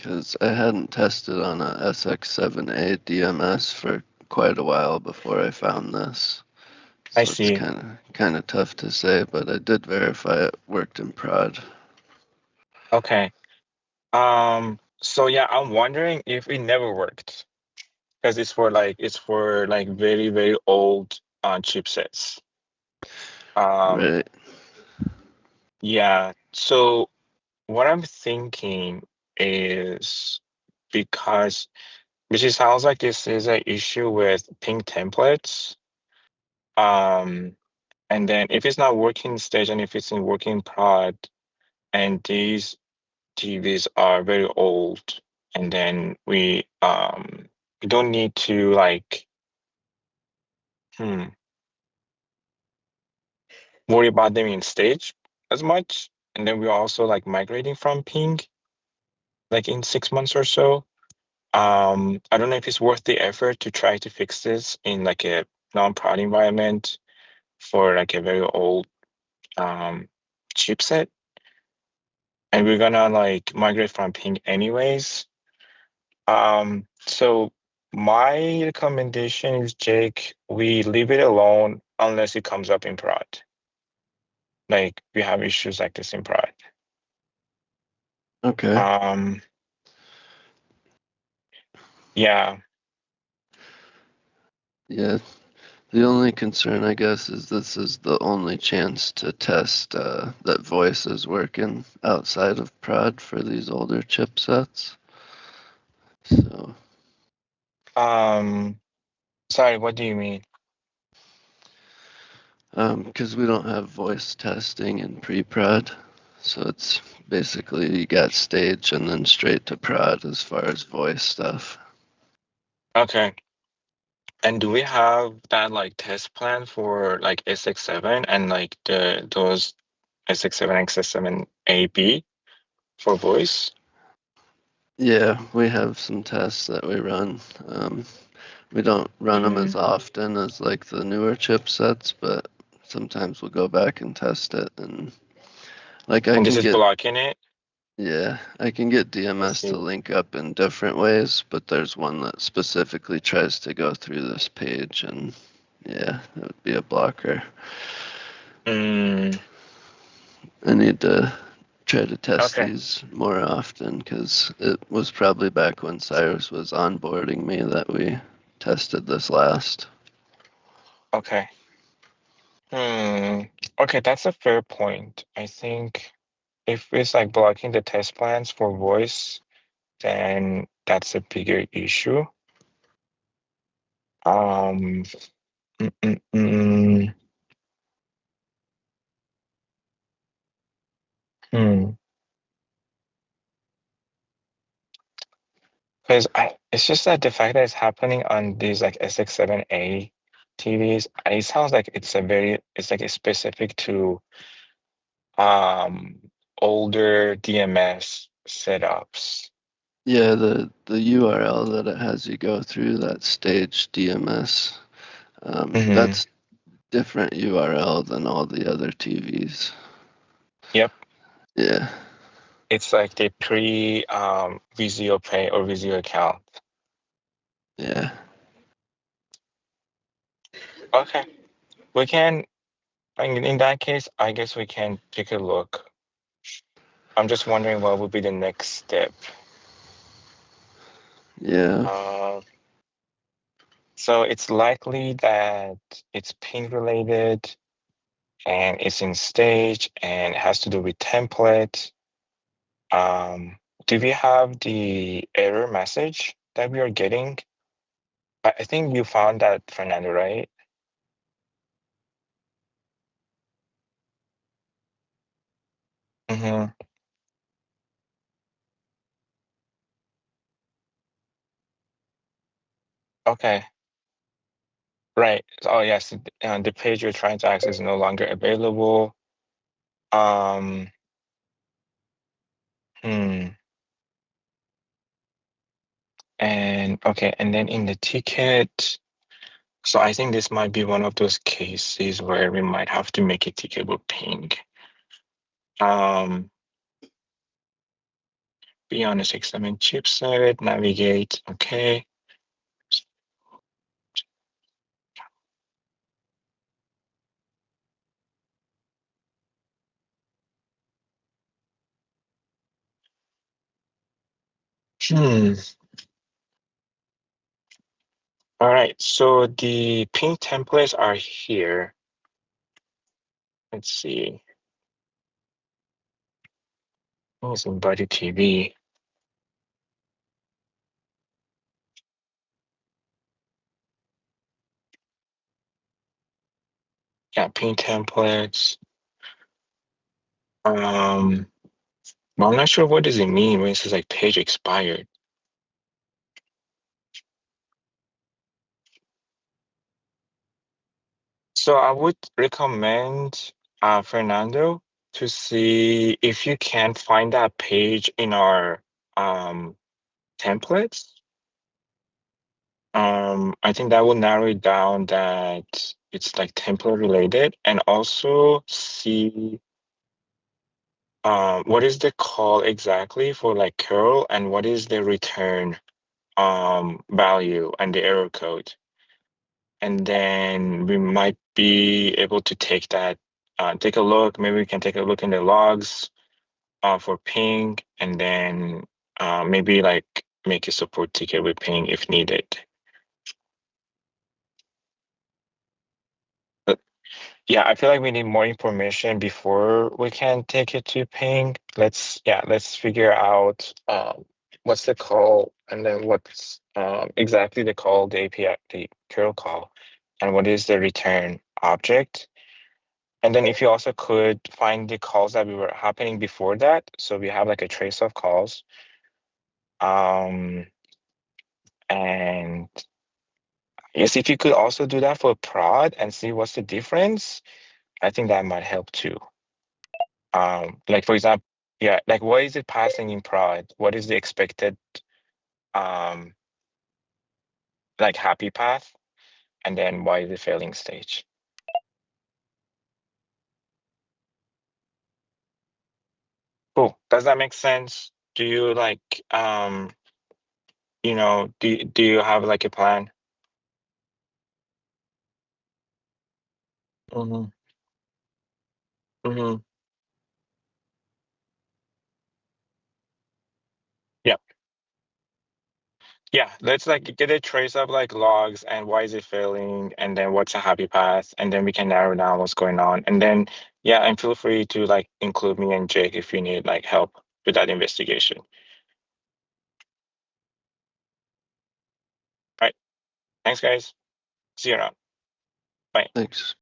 because I hadn't tested on a SX7A DMS for quite a while before I found this. I So it's see. kind of tough to say, but I did verify it worked in prod. Okay. So yeah, I'm wondering if it never worked because it's for like very, very old chipsets. Um, Right. yeah. So what I'm thinking is because which it sounds like this is an issue with ping templates. Um, and then if it's not working stage and if it's in working prod, and these TVs are very old, and then we don't need to like worry about them in stage as much. And then we're also like migrating from ping like in 6 months or so. I don't know if it's worth the effort to try to fix this in like a non-prod environment for like a very old chipset. And we're gonna like migrate from ping anyways. So my recommendation is, Jake, we leave it alone unless it comes up in prod. Like we have issues like this in prod. Okay. Um, yeah. Yeah. The only concern, I guess, is this is the only chance to test that voice is working outside of prod for these older chipsets. So, Um, Sorry, what do you mean? because we don't have voice testing in pre-prod, so it's basically you got stage and then straight to prod as far as voice stuff. Okay. And do we have that like test plan for like SX7 and like those SX7, XS7AB for voice? Yeah, we have some tests that we run. We don't run them as Mm. often as like the newer chipsets, but sometimes we'll go back and test it. And like I And this can is get, blocking it? yeah, I can get I DMS to see. link up in different ways, but there's one that specifically tries to go through this page, and yeah, that would be a blocker. Mm, I need to try to test okay. these more often because it was probably back when Cyrus was onboarding me that we tested this last. Okay. Hmm. Okay, that's a fair point. I think if it's like blocking the test plans for voice, then that's a bigger issue. Um, mm, mm, mm, hmm. Because it's just that the fact that it's happening on these like SX7A TVs, it sounds like it's like it's specific to um older DMS setups. Yeah, the URL that it has you go through, that stage DMS, Hmm. that's different URL than all the other TVs. Yep. Yeah, It's like the pre Visio Pay or Visio account. yeah. Okay. We can in that case, I guess we can take a look. I'm just wondering what would be the next step. Yeah, Uh, so it's likely that it's pin related and it's in stage and it has to do with template. Do we have the error message that we are getting? I think you found that, Fernando, right? Mm-hmm. Okay. Right. Oh, yes. The page you're trying to access is no longer available. Um, hmm. And okay, and then in the ticket, so I think this might be one of those cases where we might have to make a ticket with ping. Um, be on a 6-7 chipset, navigate, okay. All right, so the ping templates are here. Let's see. It's in Buddy TV. Yeah, ping templates. Well, I'm not sure what does it mean when it says like page expired. So I would recommend Fernando to see if you can find that page in our templates. I think that will narrow it down that it's like template related, and also see what is the call exactly for like curl, and what is the return value and the error code. And then we might be able to take that, take a look. Maybe we can take a look in the logs for ping, and then maybe like make a support ticket with ping if needed. But yeah, I feel like we need more information before we can take it to ping. Let's figure out what's the call, and then what's exactly the call, the API, the curl call, and what is the return object. And then if you also could find the calls that were happening before that, so we have like a trace of calls. And yes, if you could also do that for prod and see what's the difference, I think that might help too. Like for example, yeah, like what is it passing in prod? What is the expected like happy path? And then why is it failing stage? Cool. Does that make sense? Do you like do you have like a plan? Mm-hmm. Mm-hmm. Yeah. Yeah, let's like get a trace of like logs and why is it failing, and then what's a happy path, and then we can narrow down what's going on. And then yeah, and feel free to like include me and Jake if you need like help with that investigation. All right. Thanks, guys. See you around. Bye. Thanks.